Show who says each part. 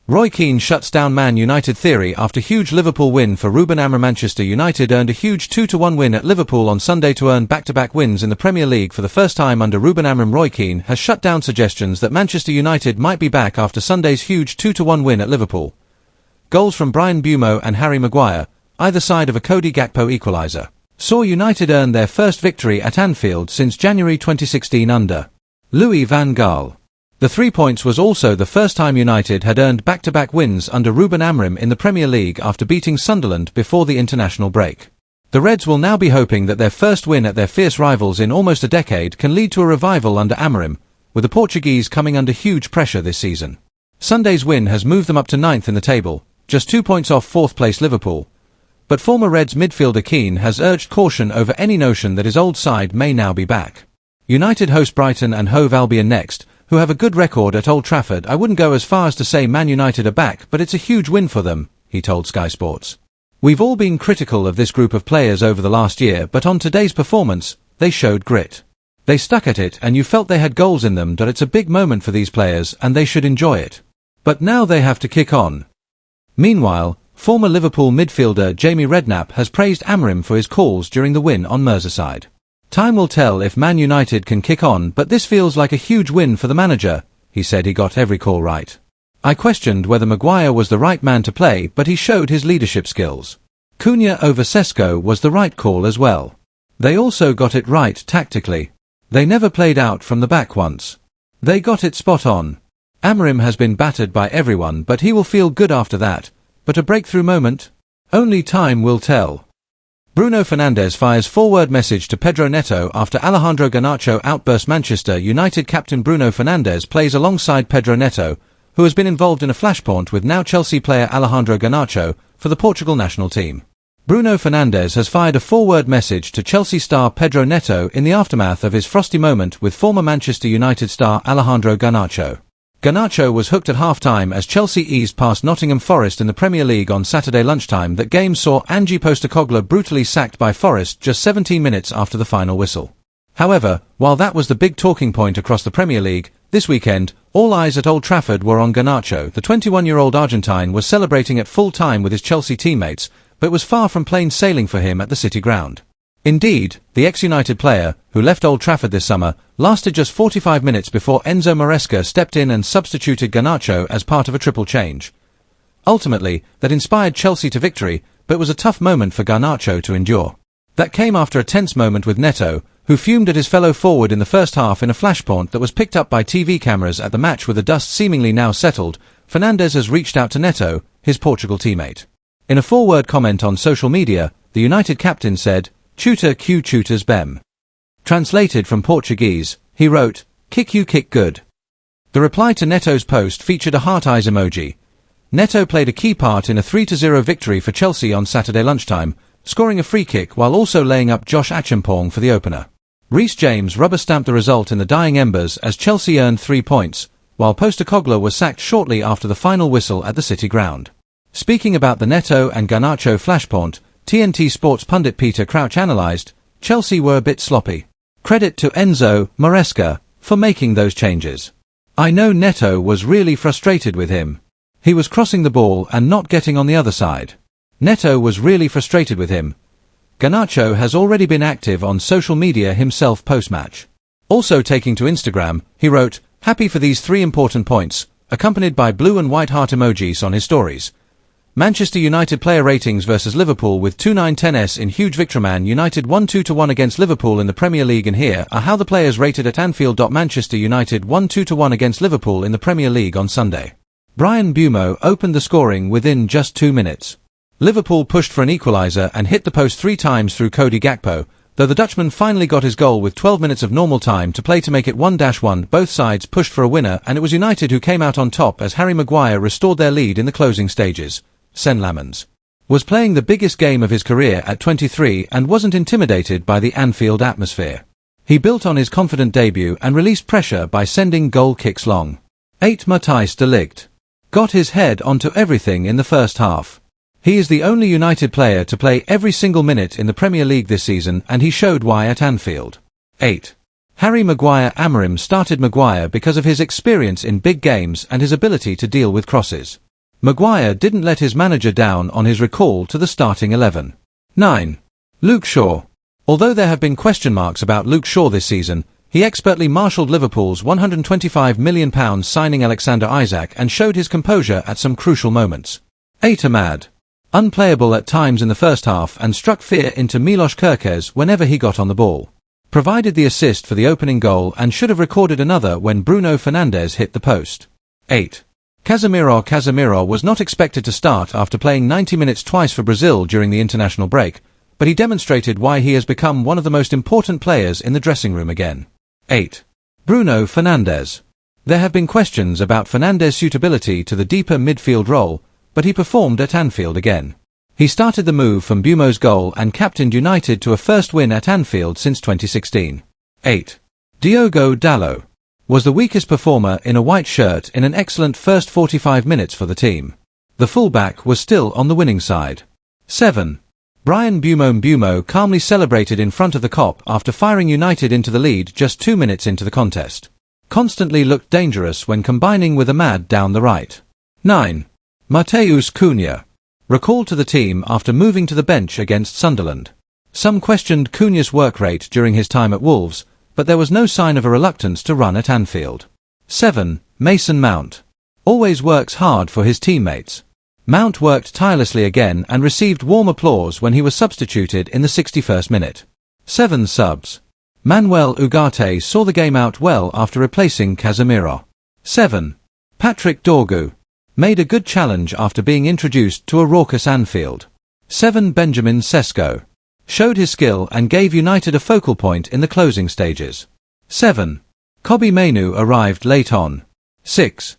Speaker 1: Roy Keane shuts down Man United theory after huge Liverpool win for Ruben Amorim. Manchester United earned a huge 2-1 win at Liverpool on Sunday to earn back-to-back wins in the Premier League for the first time under Ruben Amorim. Roy Keane has shut down suggestions that Manchester United might be back after Sunday's huge 2-1 win at Liverpool. Goals from Bryan, Mbeumo and Harry Maguire, either side of a Cody Gakpo equaliser, saw United earn their first victory at Anfield since January 2016 under Louis van Gaal. The 3 points was also the first time United had earned back-to-back wins under Ruben Amorim in the Premier League after beating Sunderland before the international break. The Reds will now be hoping that their first win at their fierce rivals in almost a decade can lead to a revival under Amorim, with the Portuguese coming under huge pressure this season. Sunday's win has moved them up to 9th in the table, just 2 points off 4th-place Liverpool. But former Reds midfielder Keane has urged caution over any notion that his old side may now be back. United host Brighton and Hove Albion next, who have a good record at Old Trafford. I wouldn't go as far as to say Man United are back, but it's a huge win for them, he told Sky Sports. We've all been critical of this group of players over the last year, but on today's performance, they showed grit. They stuck at it and you felt they had goals in them. That it's a big moment for these players and they should enjoy it. But now they have to kick on. Meanwhile, former Liverpool midfielder Jamie Redknapp has praised Amorim for his calls during the win on Merseyside. Time will tell if Man United can kick on, but this feels like a huge win for the manager. He said he got every call right. I questioned whether Maguire was the right man to play, but he showed his leadership skills. Cunha over Sesko was the right call as well. They also got it right tactically. They never played out from the back once. They got it spot on. Amorim has been battered by everyone, but he will feel good after that. But a breakthrough moment? Only time will tell. Bruno Fernandes fires forward message to Pedro Neto after Alejandro Garnacho outburst. Manchester United captain Bruno Fernandes plays alongside Pedro Neto, who has been involved in a flashpoint with now Chelsea player Alejandro Garnacho for the Portugal national team. Bruno Fernandes has fired a forward message to Chelsea star Pedro Neto in the aftermath of his frosty moment with former Manchester United star Alejandro Garnacho. Garnacho was hooked at half-time as Chelsea eased past Nottingham Forest in the Premier League on Saturday lunchtime. That game saw Ange Postecoglou brutally sacked by Forest just 17 minutes after the final whistle. However, while that was the big talking point across the Premier League, this weekend, all eyes at Old Trafford were on Garnacho. The 21-year-old Argentine was celebrating at full time with his Chelsea teammates, but it was far from plain sailing for him at the City ground. Indeed, the ex-United player, who left Old Trafford this summer, lasted just 45 minutes before Enzo Maresca stepped in and substituted Garnacho as part of a triple change. Ultimately, that inspired Chelsea to victory, but it was a tough moment for Garnacho to endure. That came after a tense moment with Neto, who fumed at his fellow forward in the first half in a flashpoint that was picked up by TV cameras at the match. With the dust seemingly now settled, Fernandes has reached out to Neto, his Portugal teammate. In a forward comment on social media, the United captain said, "Tutor Q tutors bem." Translated from Portuguese, he wrote, "Kick you kick good." The reply to Neto's post featured a heart eyes emoji. Neto played a key part in a 3-0 victory for Chelsea on Saturday lunchtime, scoring a free kick while also laying up Josh Achampong for the opener. Reece James rubber-stamped the result in the dying embers as Chelsea earned 3 points, while Postecoglou was sacked shortly after the final whistle at the City ground. Speaking about the Neto and Garnacho flashpoint, TNT Sports pundit Peter Crouch analysed, Chelsea were a bit sloppy. Credit to Enzo Maresca for making those changes. I know Neto was really frustrated with him. He was crossing the ball and not getting on the other side. Neto was really frustrated with him. Garnacho has already been active on social media himself post-match. Also taking to Instagram, he wrote, "Happy for these 3 important points," accompanied by blue and white heart emojis on his stories. Manchester United player ratings versus Liverpool with 2-9-10s in huge victory. Man United won 2-1 against Liverpool in the Premier League, and here are how the players rated at Anfield. Manchester United won 2-1 against Liverpool in the Premier League on Sunday. Bryan Mbeumo opened the scoring within just 2 minutes. Liverpool pushed for an equaliser and hit the post 3 times through Cody Gakpo, though the Dutchman finally got his goal with 12 minutes of normal time to play to make it 1-1. Both sides pushed for a winner, and it was United who came out on top as Harry Maguire restored their lead in the closing stages. Sen Lamans was playing the biggest game of his career at 23 and wasn't intimidated by the Anfield atmosphere. He built on his confident debut and released pressure by sending goal kicks long. 8 Matthijs de Ligt got his head onto everything in the first half. He is the only United player to play every single minute in the Premier League this season, and he showed why at Anfield. 8. Harry Maguire. Amorim started Maguire because of his experience in big games and his ability to deal with crosses. Maguire didn't let his manager down on his recall to the starting 11. 9. Luke Shaw. Although there have been question marks about Luke Shaw this season, he expertly marshalled Liverpool's £125 million signing Alexander Isak and showed his composure at some crucial moments. 8. Ahmad. Unplayable at times in the first half and struck fear into Milos Kerkez whenever he got on the ball. Provided the assist for the opening goal and should have recorded another when Bruno Fernandes hit the post. 8. Casemiro was not expected to start after playing 90 minutes twice for Brazil during the international break, but he demonstrated why he has become one of the most important players in the dressing room again. 8. Bruno Fernandes. There have been questions about Fernandes' suitability to the deeper midfield role, but he performed at Anfield again. He started the move from Mbeumo's goal and captained United to a first win at Anfield since 2016. 8. Diogo Dalot was the weakest performer in a white shirt in an excellent first 45 minutes for the team. The fullback was still on the winning side. 7. Bryan Mbeumo calmly celebrated in front of the Kop after firing United into the lead just 2 minutes into the contest. Constantly looked dangerous when combining with Ahmad down the right. 9. Matheus Cunha. Recalled to the team after moving to the bench against Sunderland. Some questioned Cunha's work rate during his time at Wolves, but there was no sign of a reluctance to run at Anfield. 7. Mason Mount. Always works hard for his teammates. Mount worked tirelessly again and received warm applause when he was substituted in the 61st minute. 7 subs. Manuel Ugarte saw the game out well after replacing Casemiro. 7. Patrick Dorgu. Made a good challenge after being introduced to a raucous Anfield. 7. Benjamin Sesko. Showed his skill and gave United a focal point in the closing stages. 7. Kobbie Mainoo arrived late on. 6.